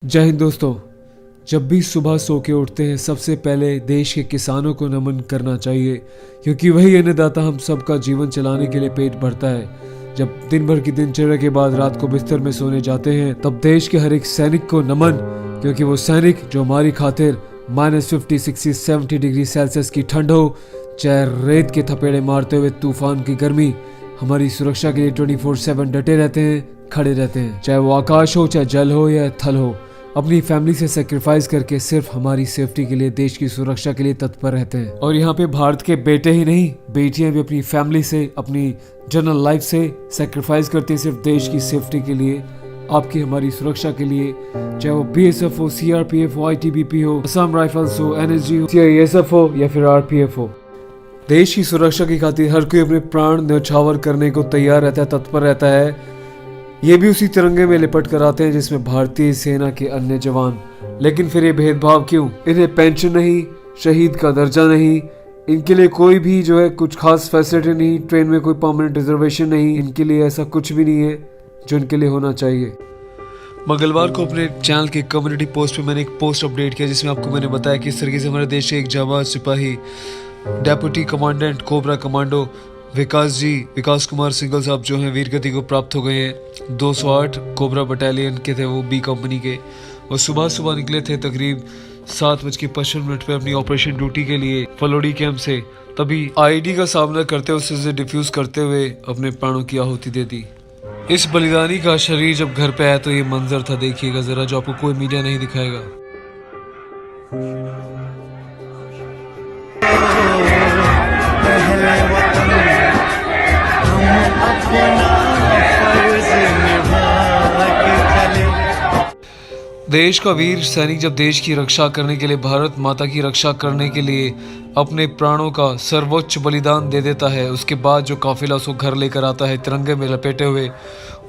जय हिंद दोस्तों। जब भी सुबह सो के उठते हैं सबसे पहले देश के किसानों को नमन करना चाहिए, क्योंकि वही अन्नदाता हम सबका जीवन चलाने के लिए पेट भरता है। जब दिन भर की दिनचर्या के बाद रात को बिस्तर में सोने जाते हैं तब देश के हर एक सैनिक को नमन, क्योंकि वो सैनिक जो हमारी खातिर -50, 60, 70 डिग्री सेल्सियस की ठंड हो, चाहे रेत के थपेड़े मारते हुए तूफान की गर्मी, हमारी सुरक्षा के लिए 24/7 डटे रहते हैं, खड़े रहते हैं। चाहे वो आकाश हो, चाहे जल हो या थल हो, अपनी फैमिली से सेक्रीफाइस करके सिर्फ हमारी सेफ्टी के लिए, देश की सुरक्षा के लिए तत्पर रहते हैं। और यहाँ पे भारत के बेटे ही नहीं, बेटियां भी अपनी फैमिली से, अपनी जनरल लाइफ से सेक्रीफाइस करती है सिर्फ देश की सेफ्टी के लिए, आपकी हमारी सुरक्षा के लिए। चाहे वो BSF हो, CRPF हो, ITBP हो, असम राइफल्स हो, NSG हो, CISF हो या फिर RPF हो, देश की सुरक्षा की खातिर हर कोई अपने प्राण न्यौछावर करने को तैयार रहता है, तत्पर रहता है। ये भी उसी तिरंगे में लिपट कर आते हैं जिसमें भारतीय सेना के अन्य जवान। लेकिन फिर ये भेदभाव क्यों? इन्हें पेंशन नहीं, शहीद का दर्जा नहीं, इनके लिए कोई भी जो है कुछ खास फैसिलिटी नहीं, ट्रेन में कोई परमानेंट रिजर्वेशन नहीं, इनके लिए ऐसा कुछ भी नहीं है जो इनके लिए होना चाहिए। मंगलवार को अपने चैनल के कम्युनिटी पोस्ट पे मैंने एक पोस्ट अपडेट किया जिसमें आपको मैंने बताया कि इस तरीके से हमारे देश के एक जाबाज सिपाही, डेप्यूटी कमांडेंट कोबरा कमांडो विकास कुमार सिंघल साहब जो हैं वीर गति को प्राप्त हो गए हैं। 208 कोबरा बटालियन के थे वो, B कंपनी के। वो सुबह निकले थे तकरीब 7:55 पे अपनी ऑपरेशन ड्यूटी के लिए फलोडी कैंप से। तभी IED का सामना करते हुए, उसे डिफ्यूज करते हुए अपने प्राणों की आहुति दे दी। इस बलिदानी का शरीर जब घर पे आया तो ये मंजर था, देखिएगा जरा, जो आपको कोई मीडिया नहीं दिखाएगा। देश का वीर सैनिक जब देश की रक्षा करने के लिए, भारत माता की रक्षा करने के लिए अपने प्राणों का सर्वोच्च बलिदान दे देता है, उसके बाद जो काफिला उसको घर लेकर आता है तिरंगे में लपेटे हुए,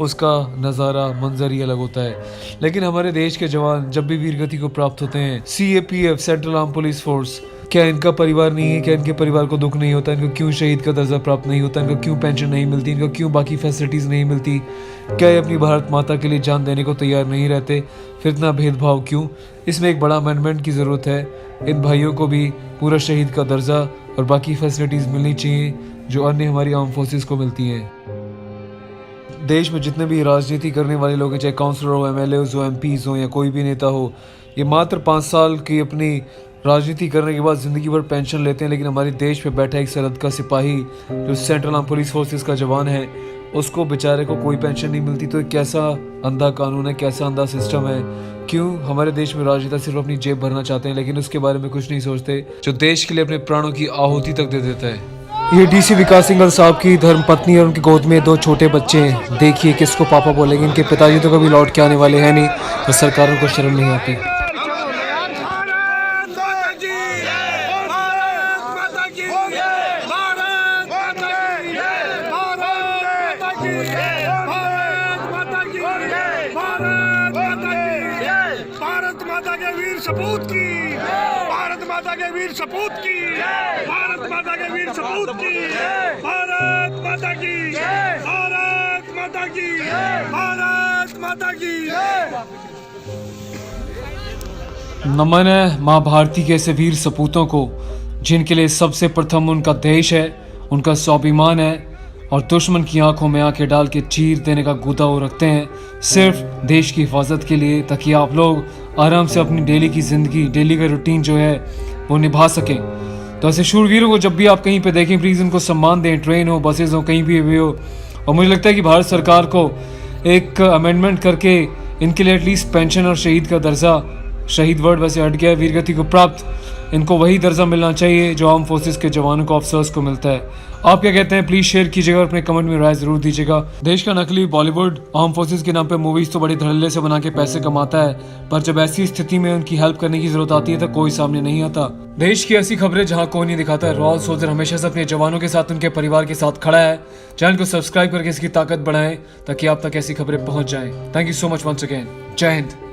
उसका नज़ारा, मंजर ही अलग होता है। लेकिन हमारे देश के जवान जब भी वीरगति को प्राप्त होते हैं, CAPF central arm police force, क्या इनका परिवार नहीं है? क्या इनके परिवार को दुख नहीं होता? इनको क्यों शहीद का दर्जा प्राप्त नहीं होता? इनको क्यों पेंशन नहीं मिलती? इनको क्यों बाकी फैसिलिटीज़ नहीं मिलती? क्या ये अपनी भारत माता के लिए जान देने को तैयार नहीं रहते? फिर इतना भेदभाव क्यों? इसमें एक बड़ा अमेंडमेंट की ज़रूरत है। इन भाइयों को भी पूरा शहीद का दर्जा और बाकी फैसिलिटीज़ मिलनी चाहिए जो अन्य हमारी आर्म फोर्सेस को मिलती हैं। देश में जितने भी राजनीति करने वाले लोग हैं, चाहे काउंसलर हो, MLAs हो, MPs हो या कोई भी नेता हो, ये मात्र 5 साल की अपनी राजनीति करने के बाद ज़िंदगी भर पेंशन लेते हैं। लेकिन हमारे देश पे बैठा एक सरहद का सिपाही जो सेंट्रल आर्म पुलिस फोर्सेस का जवान है, उसको बेचारे को कोई पेंशन नहीं मिलती। तो ये कैसा अंधा कानून है, कैसा अंधा सिस्टम है? क्यों हमारे देश में राजनेता सिर्फ अपनी जेब भरना चाहते हैं लेकिन उसके बारे में कुछ नहीं सोचते, जो देश के लिए अपने प्राणों की आहुति तक दे देता है। ये DC विकास सिंघल साहब की धर्मपत्नी और उनकी गोद में 2 छोटे बच्चे हैं। देखिए किसको पापा बोलेंगे, इनके पिताजी तो कभी लौट के आने वाले हैं नहीं, तो सरकारों को शर्म नहीं आती। भारत माता के वीर सपूत की, भारत माता के वीर सपूत की, भारत माता के वीर सपूत की, भारत माता की, भारत माता की, भारत माता की। नमन है माँ भारती के ऐसे वीर सपूतों को, जिनके लिए सबसे प्रथम उनका देश है, उनका स्वाभिमान है, और दुश्मन की आंखों में आंखें डाल के चीर देने का गुदा वो रखते हैं सिर्फ देश की हिफाजत के लिए, ताकि आप लोग आराम से अपनी डेली की ज़िंदगी, डेली का रूटीन जो है वो निभा सकें। तो ऐसे शूरवीरों को जब भी आप कहीं पे देखें, प्लीज़ उनको सम्मान दें, ट्रेन हो, बसेज हो, कहीं भी हो। और मुझे लगता है कि भारत सरकार को एक अमेंडमेंट करके इनके लिए एटलीस्ट पेंशन और शहीद का दर्जा, शहीद वर्ड वैसे हट गया, वीरगति को प्राप्त, इनको वही दर्जा मिलना चाहिए जो आर्म फोर्सेस के जवानों को, ऑफिसर्स को मिलता है। आप क्या कहते हैं? प्लीज़ शेयर कीजिएगा और अपने कमेंट में राय ज़रूर दीजिएगा। देश का नकली बॉलीवुड आर्म फोर्सेस के नाम पे मूवीज़ तो बड़ी धड़ल्ले से बना के पैसे कमाता है, पर जब ऐसी स्थिति में उनकी हेल्प करने की जरूरत आती है तो कोई सामने नहीं आता। देश की ऐसी खबरें जहां कोई नहीं दिखाता है। रॉयल सोल्जर हमेशा से अपने जवानों के साथ, उनके परिवार के साथ खड़ा है। चैनल को सब्सक्राइब करके इसकी ताकत बढ़ाएं ताकि आप तक ऐसी खबरें पहुंच जाएं। Thank you so much once again. जय हिंद।